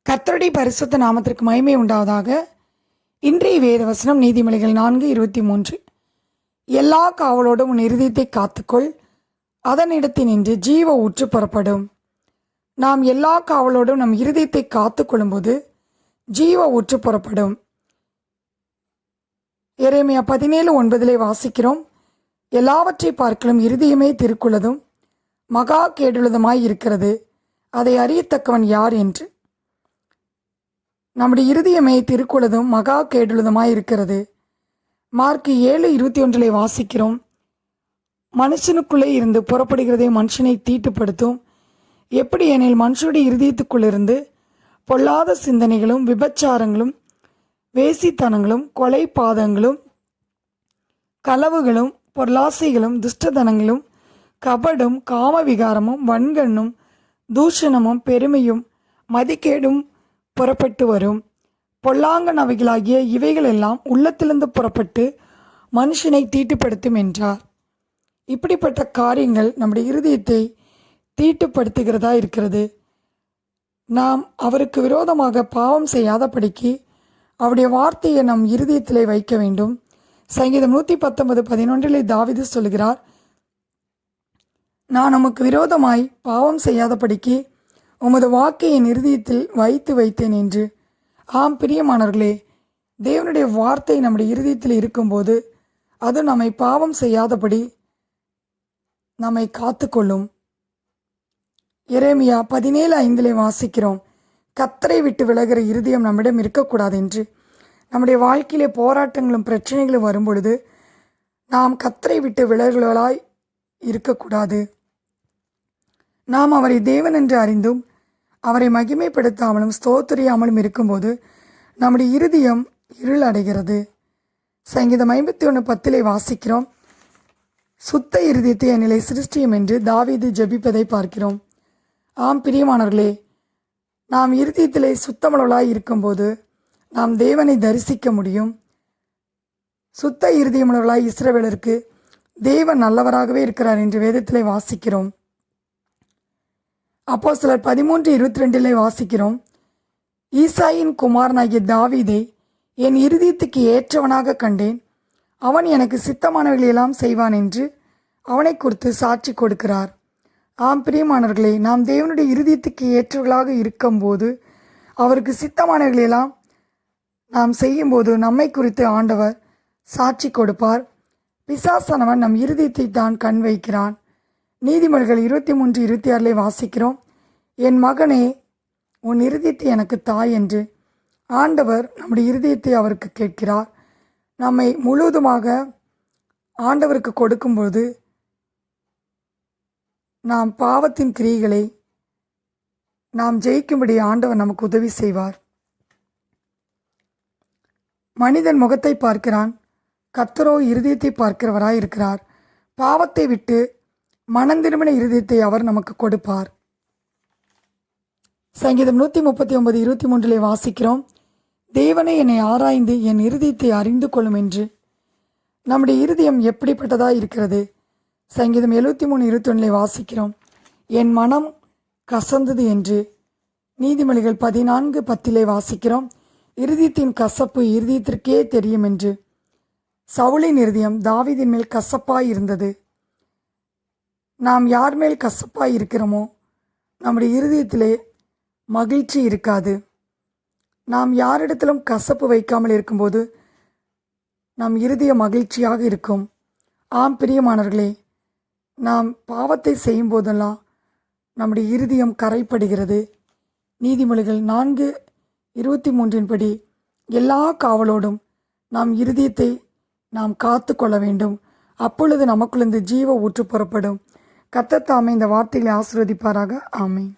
கர்த்தருடைய பரிசுத்த நாமத்திற்கு மகிமை உண்டாவதாக. இன்றைய வேத வசனம் நீதிமொழிகள் 4:23. எல்லா காவலோடும் உன் இருதயத்தை காத்துக்கொள், அதனிடத்தினின்று ஜீவ ஊற்று புறப்படும். நாம் எல்லா காவலோடும் நம் இருதயத்தை காத்து கொள்ளும்போது ஜீவ ஊற்று புறப்படும். எரேமியா 17:9 வாசிக்கிறோம், எல்லாவற்றை பார்க்கலும் இருதயமே திருக்குள்ளதும் மகா கேடுள்ளதுமாய் இருக்கிறது, அதை அறியத்தக்கவன் யார் என்று. நம்முடைய இருதயமே திருக்குள்ளதும் மகா கேடுள்ளதுமாய் இருக்கிறது. மார்க் 7:21 வாசிக்கிறோம், மனுஷனுக்குள்ளே இருந்து புறப்படுகிறதே மனுஷனை தீட்டுப்படுத்தும். எப்படி எனில் மனுஷனுடைய இருதயத்துக்குள்ளிருந்து பொல்லாத சிந்தனைகளும் விபச்சாரங்களும் வேசித்தனங்களும் கொலை பாதங்களும் களவுகளும் பொருளாசைகளும் துஷ்டதனங்களும் கபடும் காமவிகாரமும் வன்கண்ணும் தூஷணமும் பெருமையும் மதிக்கேடும் புறப்பட்டு வரும். பொல்லாங்கனவைகளாகிய இவைகளெல்லாம் உள்ளத்திலிருந்து புறப்பட்டு மனுஷனை தீட்டுப்படுத்தும் என்றார். இப்படிப்பட்ட காரியங்கள் நம்முடைய இருதயத்தை தீட்டுப்படுத்துகிறதா இருக்கிறது. நாம் அவருக்கு விரோதமாக பாவம் செய்யாதபடிக்கு அவருடைய வார்த்தையை நம் இருதயத்திலே வைக்க வேண்டும். சங்கீதம் 119:11 தாவீது சொல்கிறார், நான் உமக்கு விரோதமாய் பாவம் செய்யாதபடிக்கு உமது வாக்கை என் இருதயத்தில் வைத்தேன் என்று. ஆம் பிரியமானவர்களே, தேவனுடைய வார்த்தை நம்முடைய இருதயத்தில் இருக்கும்போது அது நம்மை பாவம் செய்யாதபடி நம்மை காத்துக்கொள்ளும். எரேமியா 17:5 வாசிக்கிறோம், கர்த்தரை விட்டு விலகிற இருதயம் நம்மிடம் இருக்கக்கூடாது என்று. நம்முடைய வாழ்க்கையிலே போராட்டங்களும் பிரச்சனைகளும் வரும்பொழுது நாம் கர்த்தரை விட்டு விலகுகளாய் இருக்கக்கூடாது. நாம் அவரை தேவன் என்று அறிந்தும் அவரை மகிமைப்படுத்தாமலும் ஸ்தோத்திரியாமலும் இருக்கும்போது நம்முடைய இருதயம் இருள் அடைகிறது. சங்கீதம் 51:10 வாசிக்கிறோம், சுத்த இருதயத்தை என்னிலே சிருஷ்டியும் என்று தாவீது ஜெபிப்பதை பார்க்கிறோம். ஆம் பிரியமானவர்களே, நாம் இருதயத்திலே சுத்தமுள்ளவர்களாய் இருக்கும்போது நாம் தேவனை தரிசிக்க முடியும். சுத்த இருதயமுள்ளவர்களாய் இஸ்ரவேலருக்கு தேவன் நல்லவராகவே இருக்கிறார் என்று வேதத்திலே வாசிக்கிறோம். அப்போஸ்தலர் 13:22 வாசிக்கிறோம், ஈசாயின் குமாரனாகிய தாவீதை என் இருதயத்துக்கு ஏற்றவனாக கண்டேன், அவன் எனக்கு சித்தமானவைகளெல்லாம் செய்வான் என்று அவனை குறித்து சாட்சி கொடுக்கிறார். ஆம் பிரியமானவர்களே, நாம் தேவனுடைய இருதயத்துக்கு ஏற்றவர்களாக இருக்கும்போது அவருக்கு சித்தமானவைகளெல்லாம் நாம் செய்யும்போது நம்மை குறித்து ஆண்டவர் சாட்சி கொடுப்பார். பிசாசானவன் நம் இருதயத்தை தான் கண் வைக்கிறான். நீதிமொழிகள் 23:26 வாசிக்கிறோம், என் மகனே உன் இருதயத்தை எனக்கு தாய் என்று. ஆண்டவர் நம்முடைய இருதயத்தை அவருக்கு கேட்கிறார். நம்மை முழுவதுமாக ஆண்டவருக்கு கொடுக்கும்போது நாம் பாவத்தின் கிரியைகளை நாம் ஜெயிக்கும்படி ஆண்டவர் நமக்கு உதவி செய்வார். மனிதன் முகத்தை பார்க்கிறான், கர்த்தரோ இருதயத்தை பார்க்கிறவராய் இருக்கிறார். பாவத்தை விட்டு மனந்திரும்பின இருதயத்தை அவர் நமக்கு கொடுப்பார். சங்கீதம் 139:23 வாசிக்கிறோம், தேவனை என்னை ஆராய்ந்து என் இருதயத்தை அறிந்து கொள்ளும் என்று. நம்முடைய இருதயம் எப்படிப்பட்டதாக இருக்கிறது? சங்கீதம் 73:21 வாசிக்கிறோம், என் மனம் கசந்தது என்று. நீதிமொழிகள் 14:10 வாசிக்கிறோம், இருதயத்தின் கசப்பு இருதயத்திற்கே தெரியும் என்று. சவுலின் இருதயம் தாவீதின் மேல் கசப்பாய் இருந்தது. நாம் யார் மேல் கசப்பாய் இருக்கிறோமோ நம்முடைய இருதயத்திலே மகிழ்ச்சி இருக்காது. நாம் யாரிடத்திலும் கசப்பு வைக்காமல் இருக்கும்போது நம் இருதயம் மகிழ்ச்சியாக இருக்கும். ஆம் பிரியமானவர்களே, நாம் பாவத்தை செய்யும் போதெல்லாம் நம்முடைய இருதயம் கரைப்படுகிறது. நீதிமொழிகள் 4:23 படி எல்லா காவலோடும் நாம் இருதயத்தை நாம் காத்து கொள்ள வேண்டும். அப்பொழுது நமக்குள்ளிருந்து ஜீவ ஊற்று புறப்படும். கர்த்தர் தாமே இந்த வார்த்தைகளை ஆசீர்வதிப்பாராக. ஆமென்.